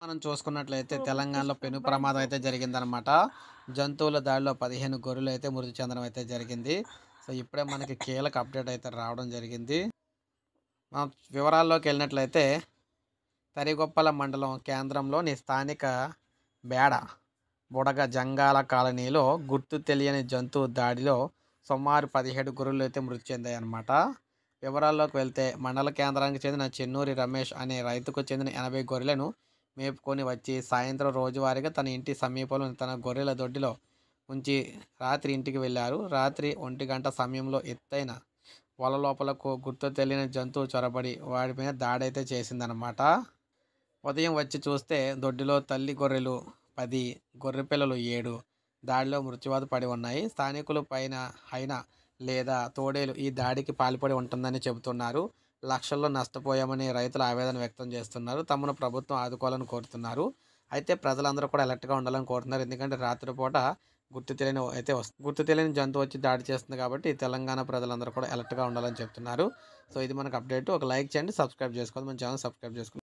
మనం చూసుకున్నట్లయితే తెలంగాణలో పెను ప్రమాదం అయితే జరిగిందనమాట. జంతువుల దాడిలో 15 గొర్రెలు అయితే మృతి చెందడం అయితే జరిగింది. సో, ఇప్పుడే మనకి కీలక అప్డేట్ అయితే రావడం జరిగింది. మనం వివరాల్లోకెళ్ళినట్లయితే తరిగొప్పల మండలం కేంద్రంలోని స్థానిక బేడ, బుడగ జంగాల కాలనీలో గుర్తు తెలియని జంతువు దాడిలో సుమారు 17 గొర్రెలైతే మృతి చెందాయన్నమాట. వివరాల్లోకి వెళ్తే మండల కేంద్రానికి చెందిన చెన్నూరి రమేష్ అనే రైతుకు చెందిన 80 గొర్రెలను మేపుకొని వచ్చి సాయంత్రం రోజువారీగా తన ఇంటి సమీపంలోని తన గొర్రెల దొడ్డిలో ఉంచి రాత్రి ఇంటికి వెళ్ళారు. రాత్రి 1 గంట సమయంలో ఎత్తైన వల లోపలకు గుర్తు తెలియని జంతువు చొరబడి వాడిపైన దాడైతే చేసిందనమాట. ఉదయం వచ్చి చూస్తే దొడ్డిలో తల్లి గొర్రెలు 10, గొర్రె పిల్లలు 7 దాడిలో మృత్యువాత పడి ఉన్నాయి. స్థానికులు పైన హైనా లేదా తోడేలు ఈ దాడికి పాల్పడి ఉంటుందని చెబుతున్నారు. లక్షల్లో నష్టపోయామని రైతులు ఆవేదన వ్యక్తం చేస్తున్నారు. తమను ప్రభుత్వం ఆదుకోవాలని కోరుతున్నారు. అయితే ప్రజలందరూ కూడా అలర్ట్‌గా ఉండాలని కోరుతున్నారు. ఎందుకంటే రాత్రిపూట గుర్తు తెలియని జంతువు వచ్చి దాడి చేస్తుంది కాబట్టి తెలంగాణ ప్రజలందరూ కూడా అలర్ట్‌గా ఉండాలని చెప్తున్నారు. సో, ఇది మనకు అప్డేట్. ఒక లైక్ చేయండి, సబ్స్క్రైబ్ చేసుకోండి. మన ఛానల్ సబ్స్క్రైబ్ చేసుకోండి.